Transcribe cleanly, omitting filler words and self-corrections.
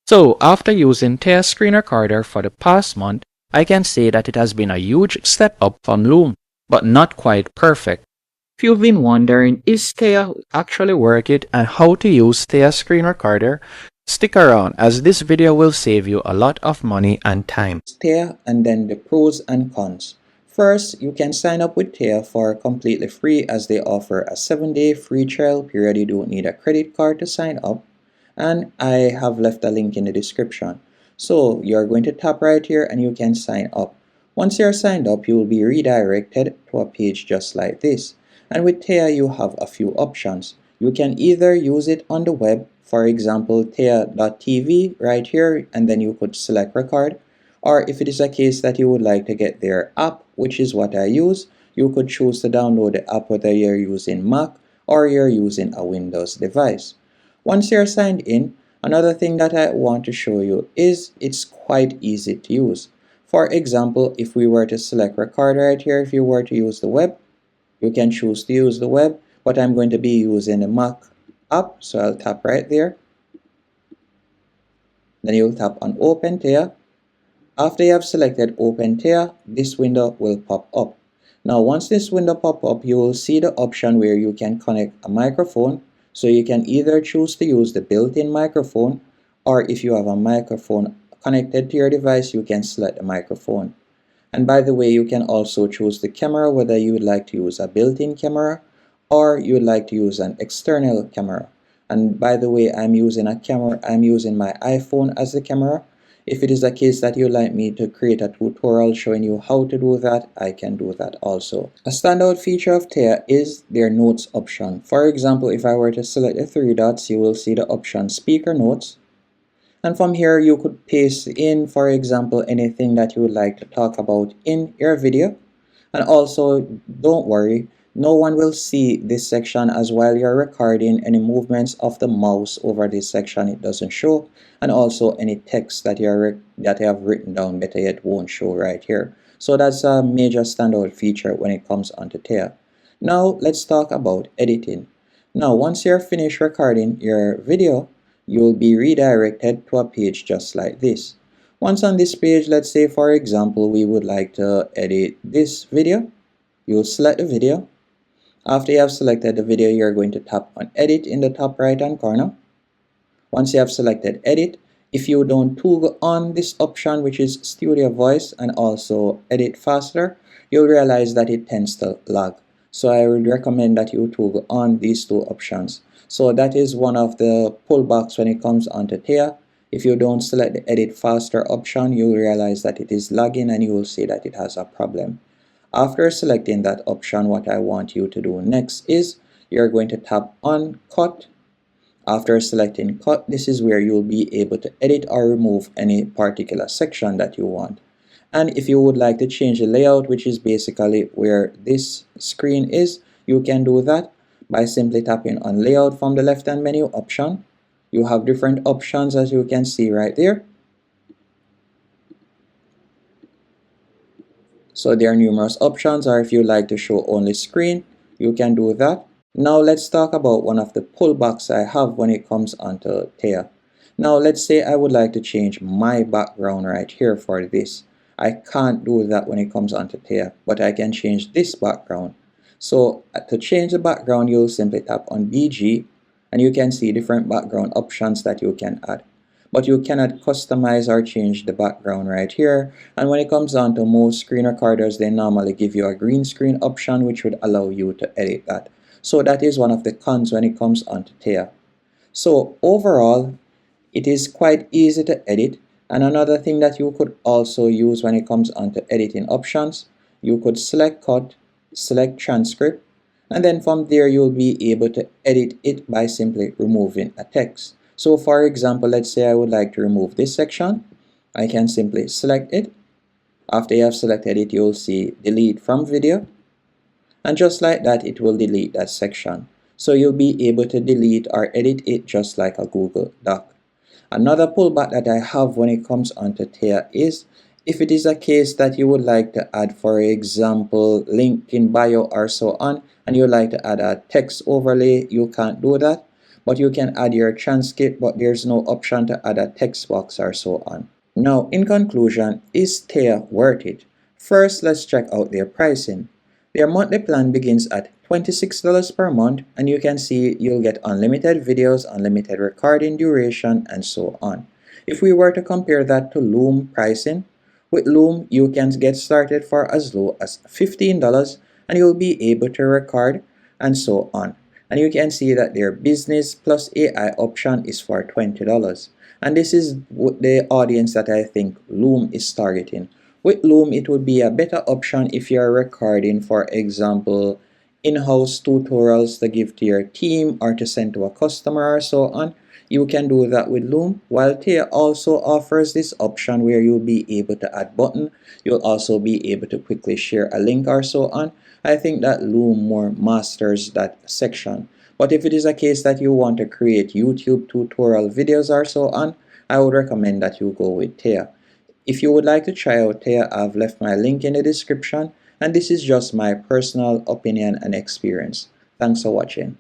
So after using Tella Screen Recorder for the past month, I can say that it has been a huge step up from Loom, but not quite perfect. If you've been wondering, is Tella actually worth it and how to use Tella Screen Recorder, stick around as this video will save you a lot of money and time. Tella and then the pros and cons. First, you can sign up with Tella for completely free as they offer a 7-day free trial period. You don't need a credit card to sign up, and I have left a link in the description. So you're going to tap right here and you can sign up. Once you're signed up, you will be redirected to a page just like this. And with Tella, you have a few options. You can either use it on the web, for example, tella.tv right here, and then you could select record. Or if it is a case that you would like to get their app, which is what I use, you could choose to download the app whether you're using Mac or you're using a Windows device. Once you're signed in, another thing that I want to show you is it's quite easy to use. For example, if we were to select record right here, if you were to use the web, you can choose to use the web, but I'm going to be using the Mac app, so I'll tap right there. Then you'll tap on Open Tella. After you have selected Open Tella, this window will pop up. Now once this window pop up, you will see the option where you can connect a microphone. So you can either choose to use the built-in microphone, or if you have a microphone connected to your device, you can select the microphone. And by the way, you can also choose the camera, whether you would like to use a built-in camera or you would like to use an external camera. And by the way, I'm using my iPhone as the camera. If it is a case that you'd like me to create a tutorial showing you how to do that, I can do that also. A standout feature of Tella is their notes option. For example, if I were to select the three dots, you will see the option speaker notes. And from here, you could paste in, for example, anything that you would like to talk about in your video. And also, don't worry, no one will see this section as while you're recording. Any movements of the mouse over this section, it doesn't show. And also any text that you have written down, better yet, won't show right here. So that's a major standout feature when it comes onto Tella. Now let's talk about editing. Now once you're finished recording your video, you'll be redirected to a page just like this. Once on this page, let's say for example we would like to edit this video. You'll select the video. After you have selected the video, you're going to tap on edit in the top right hand corner. Once you have selected edit, if you don't toggle on this option, which is studio voice and also edit faster, you'll realize that it tends to lag. So I would recommend that you toggle on these two options. So that is one of the pullbacks when it comes onto Tella. If you don't select the edit faster option, you'll realize that it is lagging and you will see that it has a problem. After selecting that option, what I want you to do next is you're going to tap on cut. After selecting cut, this is where you'll be able to edit or remove any particular section that you want. And if you would like to change the layout, which is basically where this screen is, you can do that by simply tapping on layout from the left hand menu option. You have different options as you can see right there. So there are numerous options, or if you like to show only screen, you can do that. Now let's talk about one of the pullbacks I have when it comes onto Tella. Now let's say I would like to change my background right here for this. I can't do that when it comes onto Tella, but I can change this background. So to change the background, you'll simply tap on BG and you can see different background options that you can add. But you cannot customize or change the background right here. And when it comes down to most screen recorders, they normally give you a green screen option which would allow you to edit that. So that is one of the cons when it comes onto Tella. So overall, it is quite easy to edit. And another thing that you could also use when it comes onto editing options, you could select cut, select transcript, and then from there you'll be able to edit it by simply removing a text. So for example, let's say I would like to remove this section. I can simply select it. After you have selected it, you'll see delete from video. And just like that, it will delete that section. So you'll be able to delete or edit it just like a Google Doc. Another pullback that I have when it comes onto Tella is if it is a case that you would like to add, for example, link in bio or so on, and you would like to add a text overlay, you can't do that. but you can add your transcript, but there's no option to add a text box or so on. Now, in conclusion, is Tella worth it? First, let's check out their pricing. Their monthly plan begins at $26 per month, and you can see you'll get unlimited videos, unlimited recording duration, and so on. If we were to compare that to Loom pricing, with Loom you can get started for as low as $15 and you'll be able to record and so on. And you can see that their business plus AI option is for $20. And this is the audience that I think Loom is targeting. With Loom, it would be a better option if you're recording, for example, in-house tutorials to give to your team or to send to a customer or so on. You can do that with Loom, while Tella also offers this option where you'll be able to add button. You'll also be able to quickly share a link or so on. I think that Loom more masters that section. But if it is a case that you want to create YouTube tutorial videos or so on, I would recommend that you go with Tella. If you would like to try out Tella, I've left my link in the description, and this is just my personal opinion and experience. Thanks for watching.